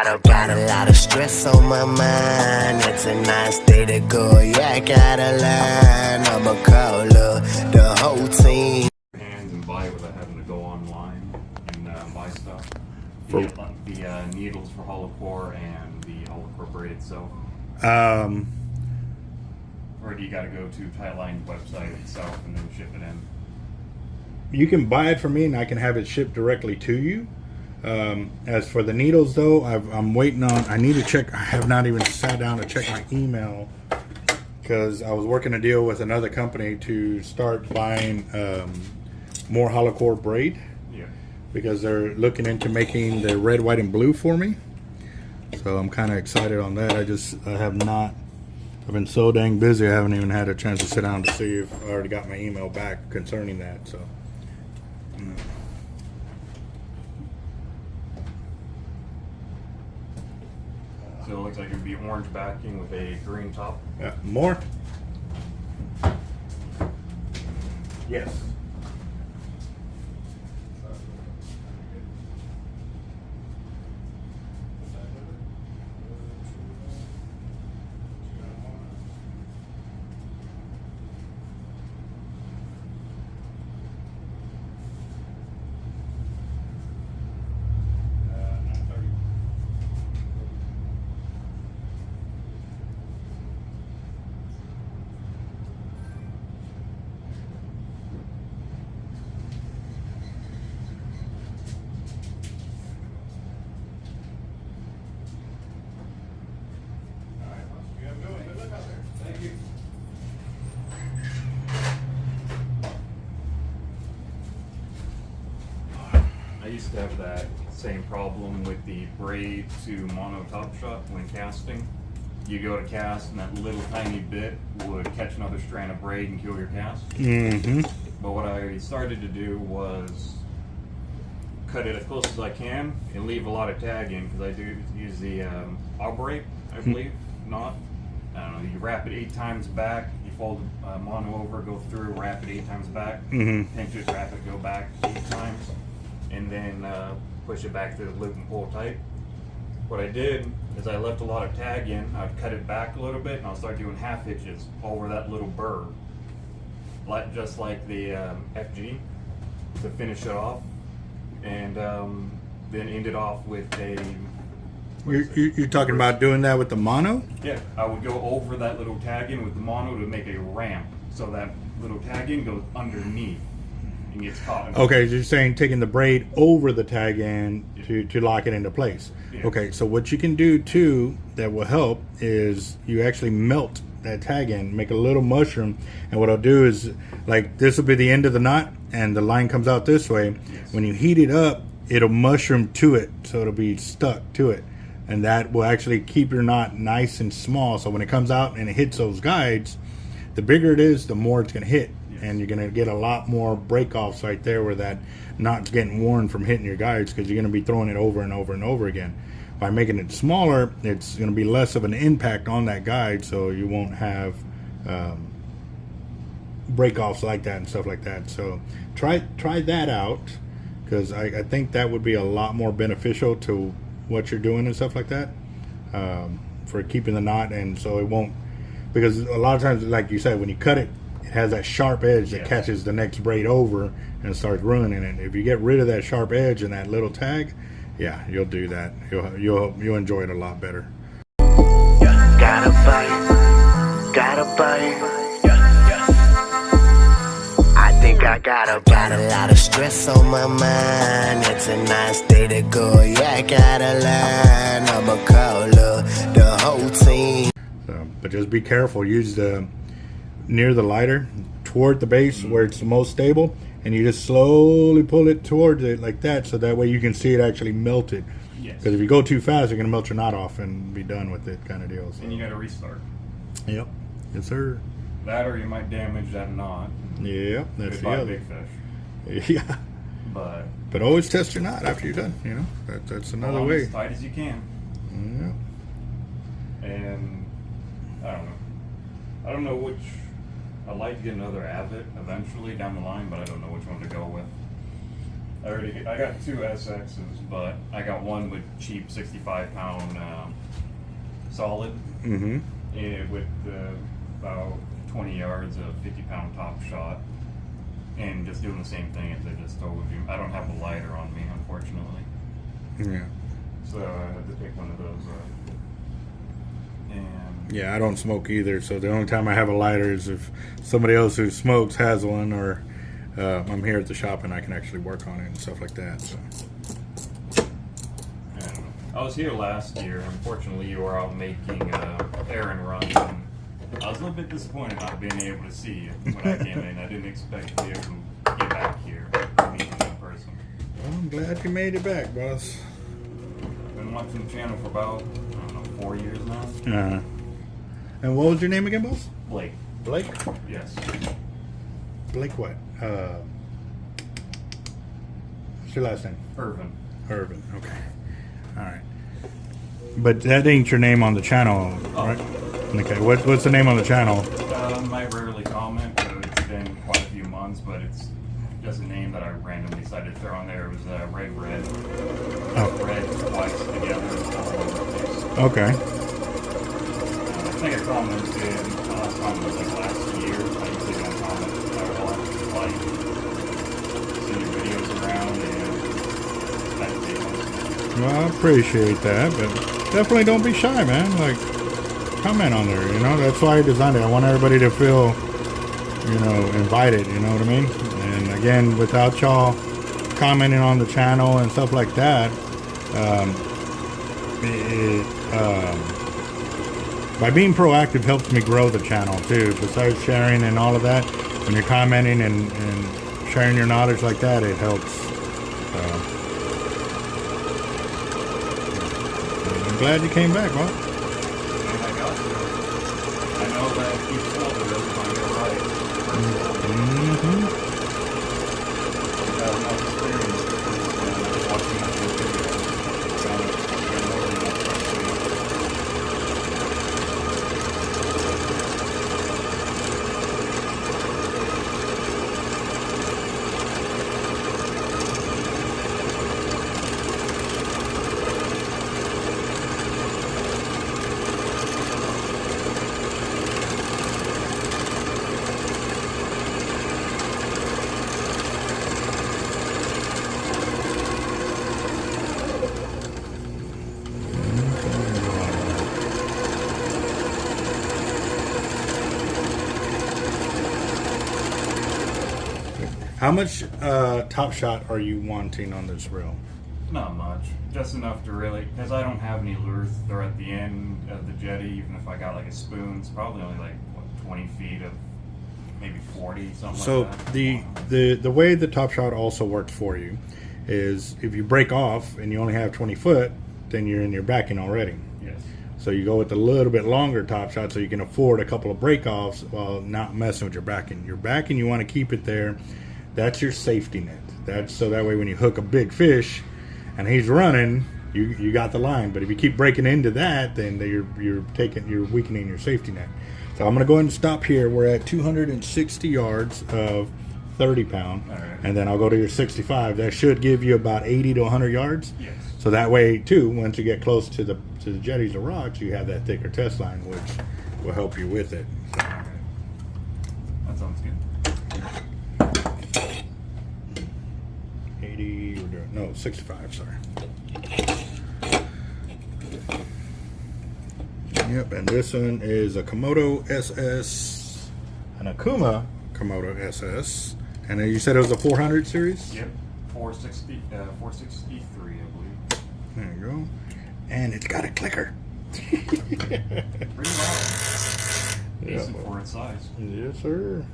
got a lot of stress on my mind. It's a nice day to go. Yeah, I gotta learn. I'ma call the whole team. Hands and buy without having to go online and buy stuff. You get like the needles for hollow core and the hollow core braid itself. Or do you got to go to Tightline's website itself and then ship it in? You can buy it from me and I can have it shipped directly to you. As for the needles though, I'm waiting on, I need to check, I have not even sat down to check my email because I was working a deal with another company to start buying more hollow core braid. Yeah. Because they're looking into making the red, white, and blue for me. So I'm kind of excited on that. I've been so dang busy I haven't even had a chance to sit down to see if I already got my email back concerning that. So. So it looks like it would be orange backing with a green top. Yeah, more? Yes. I used to have that same problem with the braid to mono top shot when casting. You go to cast and that little tiny bit would catch another strand of braid and kill your cast. Mm-hmm. But what I started to do was cut it as close as I can and leave a lot of tag in because I do use the Avet, I believe, not. I don't know, you wrap it 8 times back, you fold mono over, go through, wrap it 8 times back, pinch it, wrap it, go back 8 times, and then push it back through the loop and pull tight. What I did is I left a lot of tag in, I'd cut it back a little bit, and I'll start doing half hitches over that little burr, just like the FG, to finish it off, and then end it off with a... You're talking about doing that with the mono? Yeah, I would go over that little tag in with the mono to make a ramp, so that little tag in goes underneath and gets caught. Okay, so you're saying taking the braid over the tag in to lock it into place. Yeah. Okay, so what you can do too that will help is you actually melt that tag in, make a little mushroom, and what I'll do is, like, this will be the end of the knot and the line comes out this way. Yes. When you heat it up, it'll mushroom to it, so it'll be stuck to it. And that will actually keep your knot nice and small. So when it comes out and it hits those guides, the bigger it is, the more it's going to hit. Yes. And you're going to get a lot more break-offs right there where that knot's getting worn from hitting your guides because you're going to be throwing it over and over and over again. By making it smaller, it's going to be less of an impact on that guide, so you won't have break-offs like that and stuff like that. So try that out because I think that would be a lot more beneficial to what you're doing and stuff like that, for keeping the knot, and so it won't, because a lot of times, like you said, when you cut it, it has that sharp edge that catches the next braid over and starts ruining it. If you get rid of that sharp edge and that little tag, yeah, you'll do that. You'll enjoy it a lot better. Gotta bite. I think I got a lot of stress on my mind. It's a nice day to go. Yeah, I gotta learn. I'ma call the whole team. So, but just be careful. Use the near the lighter toward the base where it's the most stable, and you just slowly pull it towards it like that, so that way you can see it actually melted. Yes. Because if you go too fast, you're gonna melt your knot off and be done with it, kind of deal. So. And you got to restart. Yep. Yes, sir. That or you might damage that knot. Yeah, that's the other. Big fish. Yeah. But always test your knot after you're done. You know, that's another way. As tight as you can. Yeah. And I don't know which. I'd like to get another Avet eventually down the line, but I don't know which one to go with. I got 2 SXs, but I got one with cheap 65-pound solid, Mm-hmm. with about 20 yards of 50-pound top shot, and just doing the same thing as I just told you. I don't have a lighter on me, unfortunately, Yeah. so I had to pick one of those up. And Yeah, I don't smoke either, so the only time I have a lighter is if somebody else who smokes has one, or I'm here at the shop and I can actually work on it and stuff like that. So. I was here last year. Unfortunately, you were out making errand runs, and I was a little bit disappointed not being able to see you when I came in. I didn't expect to be able to get back here and meet you in person. Well, I'm glad you made it back, boss. Been watching the channel for about, I don't know, 4 years now. And what was your name again, boss? Blake. Blake? Yes. Blake what? What's your last name? Irvin. Irvin. Okay. All right. But that ain't your name on the channel, right? Okay. What's the name on the channel? I rarely comment, so it's been quite a few months, but it's just a name that I randomly decided to throw on there. It was Red. Oh. Red twice together. All over the place. Okay. I think I commented, my last comment was like last year. I usually don't comment. I watch, like, see your videos around, and that's it. Well, I appreciate that, but definitely don't be shy, man. Like, comment on there, you know? That's why I designed it. I want everybody to feel, you know, invited, you know what I mean? And again, without y'all commenting on the channel and stuff like that, by being proactive helps me grow the channel too. Besides sharing and all of that, when you're commenting and sharing your knowledge like that, it helps. I'm glad you came back, Bob. And I got to. I know that each folder doesn't find it right. Mm-hmm. I've got enough experience and watching that video. Found it more than enough How much top shot are you wanting on this reel? Not much. Just enough to really, because I don't have any lures. They're at the end of the jetty. Even if I got like a spoon, it's probably only like, what, 20 feet of maybe 40, something So like that. the way the top shot also works for you is if you break off and you only have 20 foot, then you're in your backing already. Yes. So you go with a little bit longer top shot so you can afford a couple of break-offs while not messing with your backing. Your backing, you want to keep it there. That's your safety net. That's so that way when you hook a big fish and he's running, you got the line. But if you keep breaking into that, then you're weakening your safety net. So I'm going to go ahead and stop here. We're at 260 yards of 30 pound. All right. And then I'll go to your 65. That should give you about 80 to 100 yards. Yes. So that way too, once you get close to the jetties or rocks, you have that thicker test line, which will help you with it. So, All right. That sounds good. 80, we're doing, no, 65, sorry. Yep, and this one is a Komodo SS, an Akuma Komodo SS. And then you said it was a 400 series? Yep. 463, I believe. There you go. And it's got a clicker. Pretty loud. Yeah, Decent for its size. Yes, sir.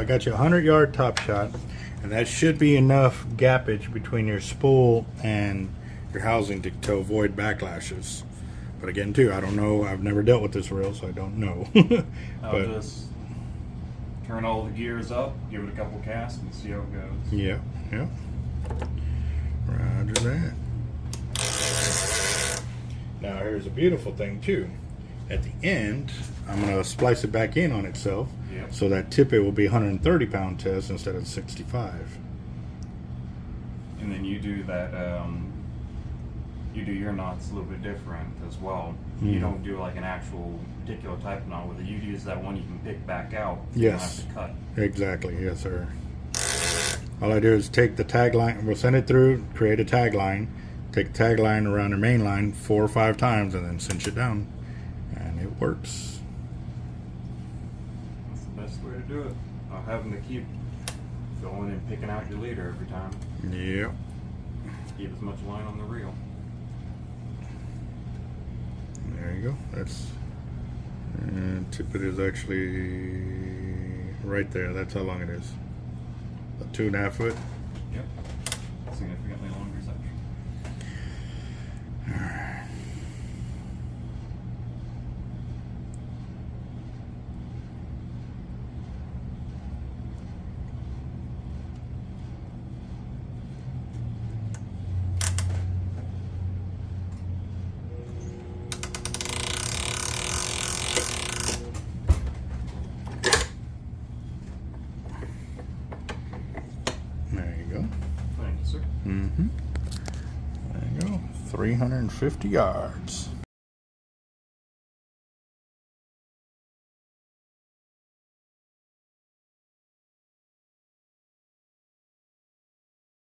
got you a 100-yard top shot, and that should be enough gappage between your spool and your housing to avoid backlashes. But again, too, I don't know. I've never dealt with this reel, so I don't know. I'll just turn all the gears up, give it a couple casts, and see how it goes. Yeah, yeah. Roger that. Now, here's a beautiful thing, too. At the end, I'm going to splice it back in on itself. Yep. So that tippet will be 130-pound test instead of 65. And then you do that, you do your knots a little bit different as well. You don't do like an actual particular type of knot with it. You use that one you can pick back out. You don't Yes. have to cut. Exactly. Yes, sir. All I do is take the tag line, we'll send it through, create a tag line, take the tag line around the main line 4 or 5 times, and then cinch it down. And it works. That's the best way to do it. Not having to keep going and picking out your leader every time. Yep. Keep as much line on the reel. There you go. That's tippet is actually right there. That's how long it is. A 2.5 foot. Yep. Significantly longer section. All right. There you go. Thank you, sir. Mm-hmm. There you go. 350 yards.